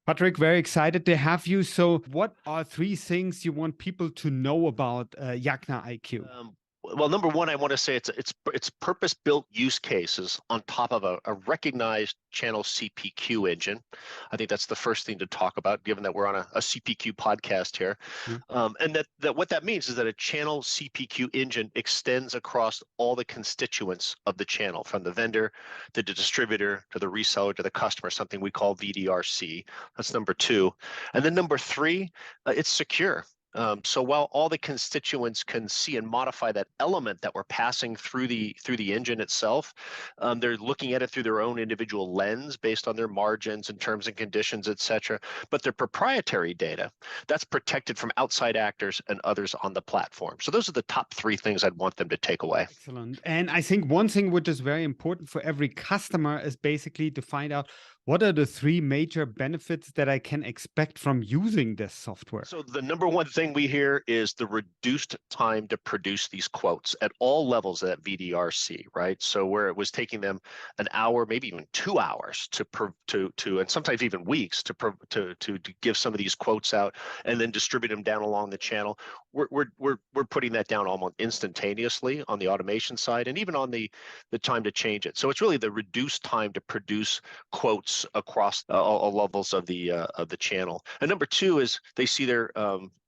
Patrick, very excited to have you. So, what are three things you want people to know about Yagna IQ? Well, number one, I want to say it's purpose-built use cases on top of a recognized channel CPQ engine. I think that's the first thing to talk about, given that we're on a CPQ podcast here. Yeah. And that what that means is that a channel CPQ engine extends across all the constituents of the channel, from the vendor to the distributor to the reseller to the customer, something we call VDRC. That's number two. And then number three, it's secure. So while all the constituents can see and modify that element that we're passing through the engine itself, they're looking at it through their own individual lens based on their margins and terms and conditions, et cetera. But their proprietary data, that's protected from outside actors and others on the platform. So those are the top three things I'd want them to take away. Excellent. And I think one thing which is very important for every customer is basically to find out what are the three major benefits that I can expect from using this software. So the number one thing we hear is the reduced time to produce these quotes at all levels of that VDRC, right? So where it was taking them an hour, maybe even 2 hours to and sometimes even weeks to give some of these quotes out and then distribute them down along the channel. We're putting that down almost instantaneously on the automation side, and even on the time to change it. So it's really the reduced time to produce quotes across all levels of the channel. And number two is they see their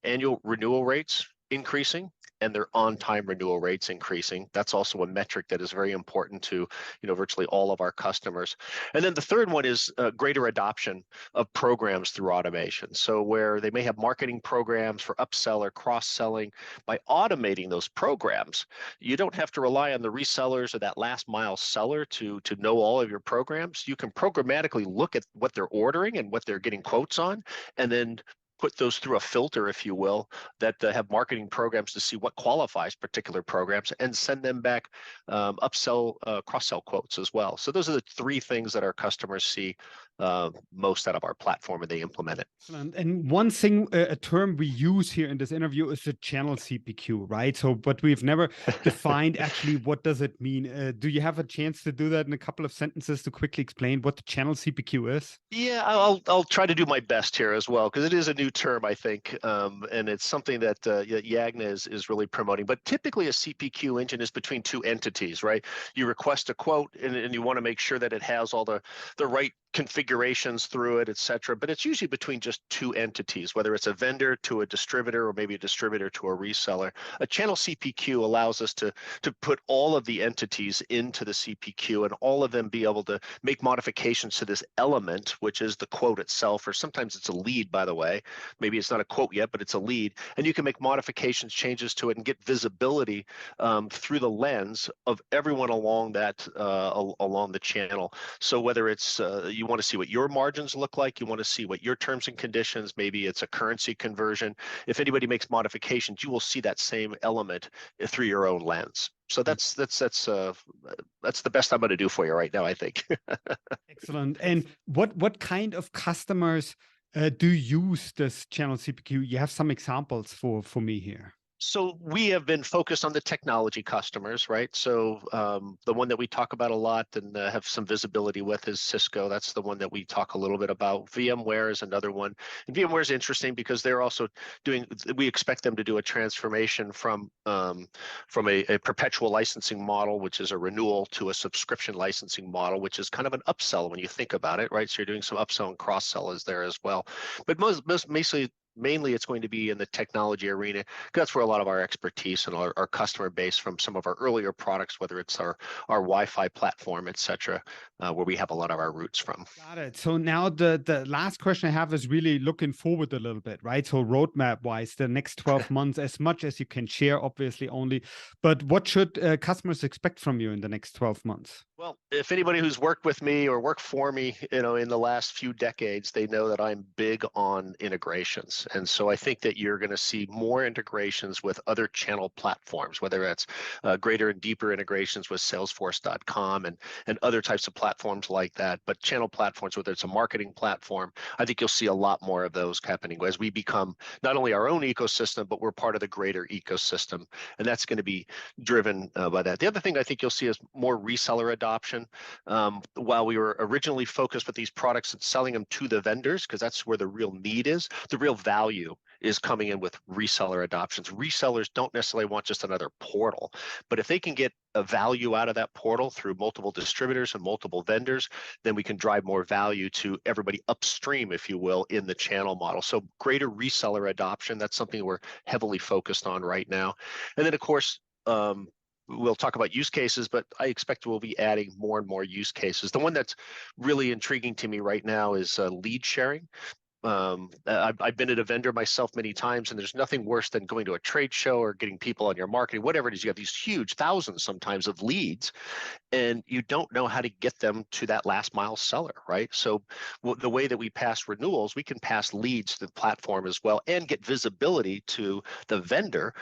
annual renewal rates increasing and their on-time renewal rates increasing. That's also a metric that is very important to virtually all of our customers. And then the third one is greater adoption of programs through automation. So where they may have marketing programs for upsell or cross-selling, by automating those programs, you don't have to rely on the resellers or that last mile seller to know all of your programs. You can programmatically look at what they're ordering and what they're getting quotes on, and then put those through a filter, if you will, that have marketing programs to see what qualifies particular programs and send them back upsell, cross-sell quotes as well. So those are the three things that our customers see most out of our platform, and they implement it. Excellent. And one thing, a term we use here in this interview is the channel CPQ, right? So, but we've never defined actually what does it mean. Do you have a chance to do that in a couple of sentences to quickly explain what the channel CPQ is? Yeah, I'll try to do my best here as well, because it is a new term, I think, and it's something that Yagna is really promoting. But typically, a CPQ engine is between two entities, right? You request a quote, and you want to make sure that it has all the right configurations through it, et cetera. But it's usually between just two entities, whether it's a vendor to a distributor or maybe a distributor to a reseller. A channel CPQ allows us to put all of the entities into the CPQ and all of them be able to make modifications to this element, which is the quote itself, or sometimes it's a lead, by the way. Maybe it's not a quote yet, but it's a lead. And you can make modifications, changes to it, and get visibility through the lens of everyone along that along the channel. So whether it's you want to see what your margins look like, you want to see what your terms and conditions, maybe it's a currency conversion. If anybody makes modifications, you will see that same element through your own lens. So that's the best I'm going to do for you right now, I think. Excellent. And what kind of customers do use this channel CPQ? You have some examples for me here. So we have been focused on the technology customers, right? So the one that we talk about a lot and have some visibility with is Cisco. That's the one that we talk a little bit about. VMware is another one. And VMware is interesting because they're also we expect them to do a transformation from a perpetual licensing model, which is a renewal, to a subscription licensing model, which is kind of an upsell when you think about it, right? So you're doing some upsell and cross-sell is there as well. But mainly it's going to be in the technology arena, because that's where a lot of our expertise and our customer base from some of our earlier products, whether it's our Wi-Fi platform, et cetera, where we have a lot of our roots from. Got it. So now the last question I have is really looking forward a little bit, right? So roadmap wise, the next 12 months, as much as you can share, obviously only, but what should customers expect from you in the next 12 months? Well, if anybody who's worked with me or worked for me, in the last few decades, they know that I'm big on integrations. And so I think that you're going to see more integrations with other channel platforms, whether that's greater and deeper integrations with Salesforce.com and other types of platforms like that. But channel platforms, whether it's a marketing platform, I think you'll see a lot more of those happening as we become not only our own ecosystem, but we're part of the greater ecosystem. And that's going to be driven by that. The other thing I think you'll see is more reseller adoption. adoption. While we were originally focused with these products and selling them to the vendors, because that's where the real need is, the real value is coming in with reseller adoptions. Resellers don't necessarily want just another portal, but if they can get a value out of that portal through multiple distributors and multiple vendors, then we can drive more value to everybody upstream, if you will, in the channel model. So greater reseller adoption, that's something we're heavily focused on right now. And then of course, we'll talk about use cases, but I expect we'll be adding more and more use cases. The one that's really intriguing to me right now is lead sharing. I've been at a vendor myself many times, and there's nothing worse than going to a trade show or getting people on your marketing, whatever it is. You have these huge thousands sometimes of leads, and you don't know how to get them to that last mile seller, right? So the way that we pass renewals, we can pass leads to the platform as well and get visibility to the vendor.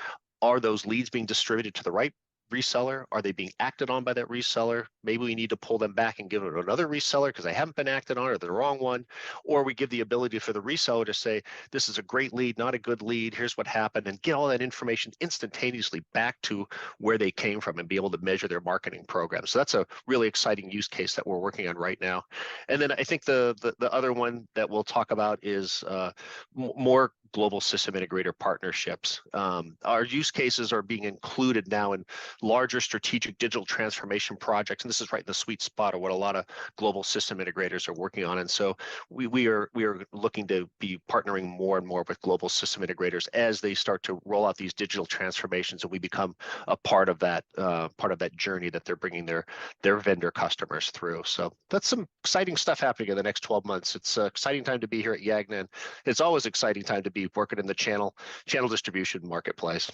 Are those leads being distributed to the right reseller? Are they being acted on by that reseller? Maybe we need to pull them back and give it to another reseller because they haven't been acted on or they're the wrong one. Or we give the ability for the reseller to say, this is a great lead, not a good lead, here's what happened, and get all that information instantaneously back to where they came from and be able to measure their marketing program. So that's a really exciting use case that we're working on right now. And then I think the other one that we'll talk about is more global system integrator partnerships. Our use cases are being included now in larger strategic digital transformation projects, and this is right in the sweet spot of what a lot of global system integrators are working on. And so we are looking to be partnering more and more with global system integrators as they start to roll out these digital transformations, and we become a part of that journey that they're bringing their vendor customers through. So that's some exciting stuff happening in the next 12 months. It's an exciting time to be here at Yagna, and it's always exciting time to be working in the channel distribution marketplace.